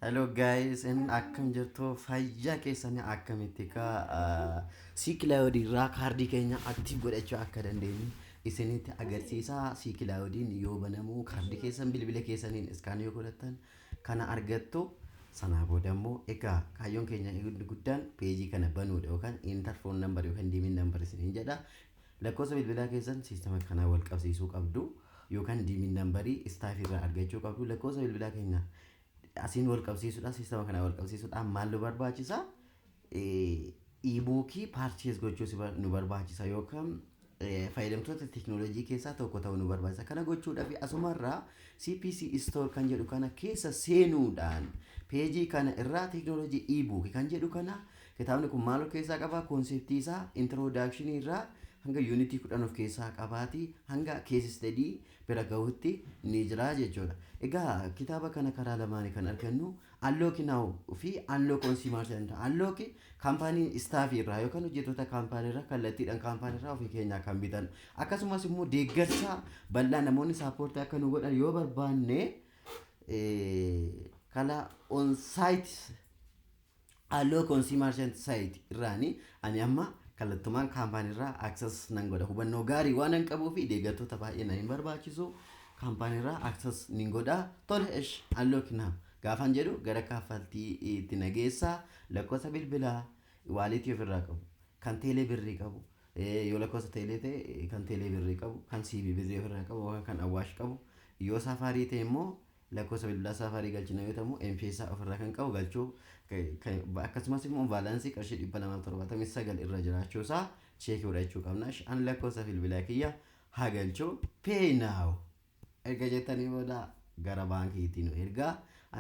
Hello guys, in akkam jirtu fayyaa keessanii akkamitti Cloud irraa kaardii keenya aktiif godhachuu akka dandeenyu isinitti agarsiisa. Cloudiin yoo banamu kaardii keessan bilbila keessaniin iskaan yoo godhattan kana argattu. Sanaa booda immoo egaa kaayyoon keenya guddaan peejii kana banuudha yookaan interphone number yookaan diimin number isiniin jedha. Lakkoofsa bilbilaa keessan siistama kana wal qabsiisuu qabdu yookaan diimin numberii istaaf irraa argachuu qabdu. Lakkoofsa bilbilaa keenya asiin wal qabsiisuudha siistama kana wal qabsiisuudhaan maal nu barbaachisa? E-bookii purchase gochuu nu barbaachisa yookaan fayyadamtoota teekinooloojii keessaa tokko ta'uu nu barbaachisa. Kana gochuudhaaf asumarraa CPC Store kan jedhu kana keessa seenuudhaan peejii kana irraa teekinooloojii e-book kan jedhu kana kitaabni kun maal of keessaa qaba? Konseptii isaa introduction irraa hanga unity 10 of keessaa qabaati hanga case study bira gahuutti ni jira jechuudha. Egaa kitaaba kana karaa lamaanii kan argannu unlock now fi unlock consumer center. Unlock kaampaanii staff irraa yookaan hojjettoota kaampaanii irraa kallattiidhaan kaampaanii irraa ofii keenyaa kan bitan. Akkasumas immoo deeggarsa bal'aa namoonni saapoortii akka nu godhan yoo barbaanne kala on site unlock consumer center site irraani ani amma kallattumaan kaampaanii irraa access nan godha. Hubannoo gaarii waan hin qabuu fi deeggartoota baay'ee na hin barbaachisu. Kaampaanii irraa access nin godha. Tole ish unlock now gaafan jedhu gara kaffaltii itti nageessa lakkoofsa bilbilaa waalitii ofirraa qabu kan teelee birrii qabu yoo lakkoofsa teelee ta'e kan teelee birrii qabu kan CB birrii ofirraa qabu yookaan kan awwaash qabu yoo safaarii ta'e immoo lakkoofsa bilbilaa safaarii galchina yoo ta'u M-Pesa ofirraa kan qabu galchuu akkasumas immoo baalaansii qarshii 279 irra jiraachuusaa cheekii godhachuu qabna. An lakkoofsa bilbilaa kiyya haa galchuu pay now erga jettanii booda gara baankiitiin ergaa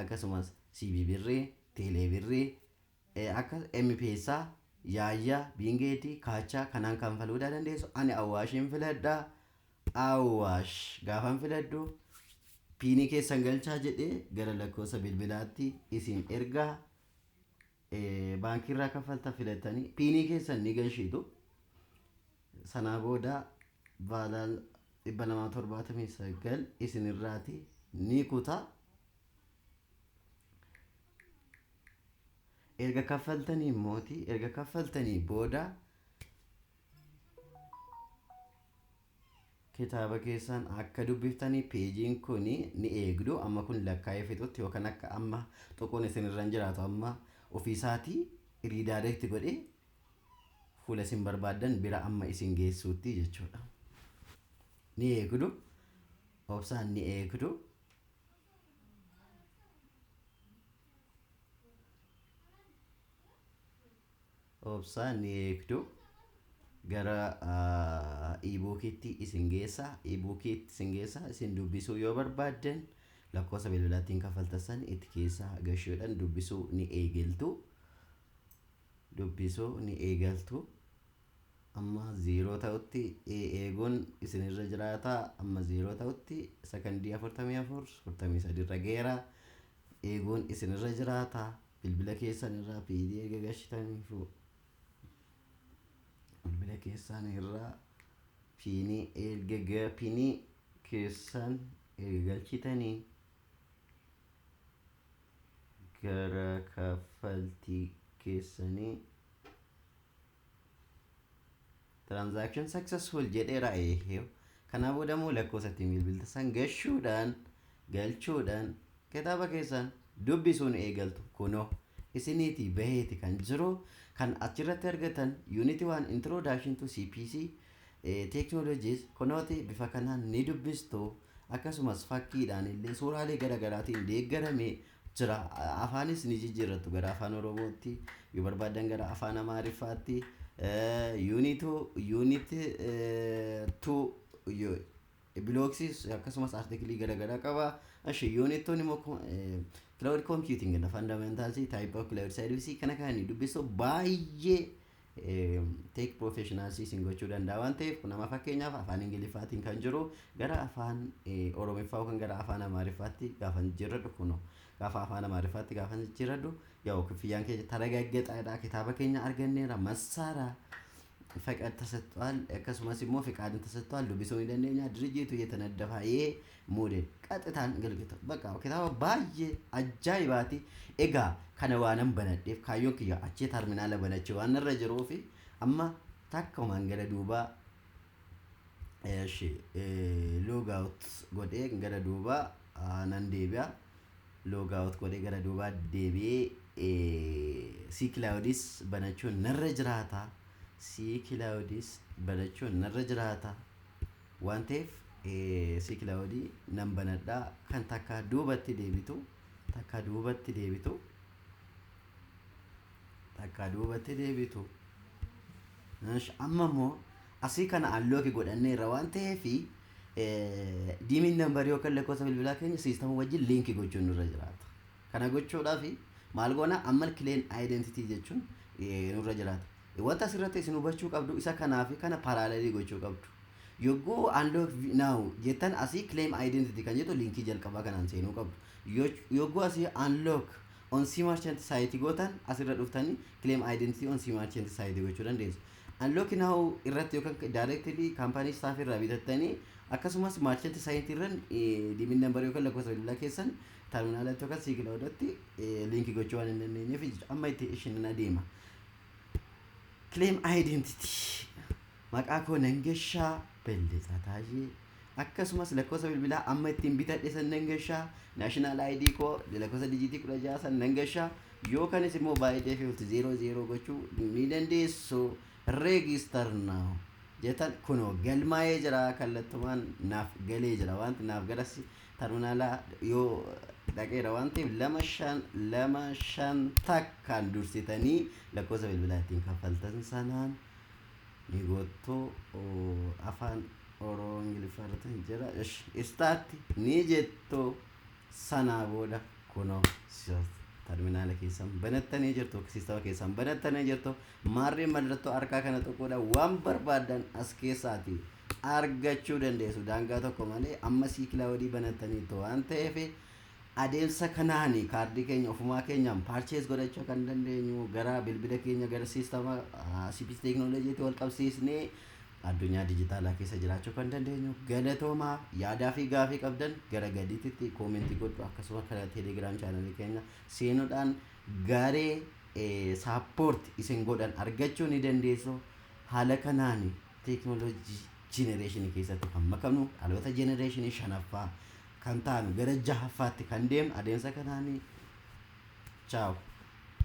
akkasumas CB birrii teelee birrii akka M-Pesa yaayyaa biingeetii kaachaa kanaan kanfaluu dandeessu. Ani awwaashiin filadha. Awwaash gaafan filadhu piinii keessan galchaa jedhee gara lakkoofsa bilbilaatti isin ergaa baankii irraa kaffalta filattanii piinii keessan ni galchitu. Sanaa booda baalaan 279 isin irraati ni kuta. Erga kaffaltanii mooti erga kaffaltanii booda kitaaba keessan akka dubbiftanii peejiin kun ni eegdu. Amma kun lakkaa'ee fixutti yookaan akka amma tokkoon isin irra jiraatu amma ofiisaatii riidaayirekti godhee fuula isin barbaadan bira amma isin geessuutti jechuudha. Ni eegdu obsaan ni eegdu. Obsaan ni eegdu. Gara e-bookiitti isin geessa. E-bookiitti isin geessa isin dubbisuu yoo barbaadan lakkoofsa bilbilaatiin kaffaltan itti keessa gashuudhaan dubbisuu ni eegaltu. Dubbisuu ni eegaltu. Amma 0 ta'utti eeguun isinirra jiraata. Amma 0 ta'utti sekondii 44 43 irra geera. Eeguun isinirra jiraata. Bilbila keessan irraa PD eega gashitaniifu bilbila keessan irraa piinii keessan eega galchitanii gara kaffaltii keessanii transaction successful jedheera. Kanaa booda immoo lakkoofsa ittiin bilbiltan gashuudhaan galchuudhaan kitaaba keessan dubbisuun eegaltu. Kunoo isiniitii baheeti kan jiru kan achirratti argatan unity 1 introduction to CPC technologies kunooti bifa kanaan ni dubbistu. Akkasumas fakkiidhaan illee suuraalee garaagaraatiin deeggaramee jira. Afaanis ni jijjiirrattu gara afaan Oromootti yoo barbaadan gara afaan Amaariffaatti unity 2 blocks akkasumas artikelii garaagaraa qaba. Unit 2 immoo cloud computing and fundamentals type of cloud service kana kan dubbisu baay'ee tech professionals isin gochuu danda'a waan ta'eef kun nama fakkeenyaaf afaan Ingiliffaatiin kan jiru gara afaan Oromiffaa yookaan gara afaan Amaariffaatti gaafan jirradhu kunoo gaafa afaan Amaariffaatti gaafan jirradhu yaa kiffiyaan keenya taragaaggaxaadha. Kitaaba keenya arganneera massaara ፈቃድ ተሰጥቷል። ከሱማስ ሞ ፈቃድን ተሰጥቷል። ዱቢሶ እንደኛ ድርጅቱ እየተነደፈ ይሄ ሞዴል ቀጥታን ገልግቶ በቃ ከታው ባየ አጃይባቲ ኤጋ ከነዋንም በነዴፍ ካዮክ ያ አቼ ተርሚናል በነቸው አንረ ጅሮፊ አማ ታከው ማንገለ ዱባ እሺ ሎግ አውት ጎዴ ገለ ዱባ ናንዴቢያ ሎግ አውት ጎዴ ገለ ዱባ ዴቢ ሲክላውዲስ በነቸው ነረ ጅራታ ሲክላውዲስ በነቸው ነረ ጅራታ ዋንቴፍ ሲክላውዲ ነምበነዳ kan takka duubatti deebitu እሺ አመሞ አሲ ከነ አሎኪ ጎደኔ ረዋን ተፊ ዲሚን ነምበር yokan lakkoofsa bilbilaa keenya siistama wajjin liinkii gochuun nurra jiraata kana gochuudhaaf maal goona ammal kileen identity jechuun nurra jiraata wanta asirratti isin hubachuu qabdu isa kanaa fi kana paraalelii gochuu qabdu yogguu unlock now jettan asii claim identity kan jettu linkii jalqabaa kanaan seenuu qabdu yogguu asii unlock on C merchant site gootan asirra dhuftanii claim identity on C merchant site gochuu dandeessu unlock now irratti yookaan directly company staff irraa bitattanii akkasumas merchant site irran dimin number yookaan lakkoofsa bilbilaa keessan terminaalatti yookaan sigilaawdatti linkii gochuu waan hin dandeenyeef amma itti ishin adeema claim identity maqaa koo nangeshaa belleessa taayee akkasumas lakkoofsa bilbilaa amma ittiin bitadhe san nangeshaa national ID koo lakkoofsa dijiitii 16 san nangeshaa yookanis immoo baay'ee fi 00 gochuu ni dandeessu register now jetan kunoo galmaa'ee jira kallattumaan naaf galee jira wanti naaf galasi terminaala yoo dhaqeera wanti lama shan takkaan dursitanii lakkoofsa bilbilaa ittiin kaffaltan sanaan nigoto afaan oromoo ingilifarratti jira istaatti ni jetto sana booda kuno terminaala keessan banattanii jirtu sistema keessan banattanii jirtu maarree mallattoo harkaa kana tokkodha waan barbaadan as keessaati argachuu dandeessu daangaa tokko malee amma siikilaawdii banattanii to waan ta'eef adeemsa kanaani kaardii keenya ofumaa keenyaan purchase godhachuu kan dandeenyu gara bilbila keenya gara sistema CPS teknooloojiitti wal qabsiisnee addunyaa dijitaalaa keessa jiraachuu kan dandeenyu galatoomaa yaadaa fi gaafii qabdan gara gadiitti koomentii godhu akkasumas karaa teelegiraam chaanalii keenya seenuudhaan garee support isin godhan argachuu ni dandeessu haala kanaan teknooloojii generation keessatti kan makamnu dhaloota generation shanaffaa kan taanu gara jahaffaatti kan deemu adeemsa kanaanii ciao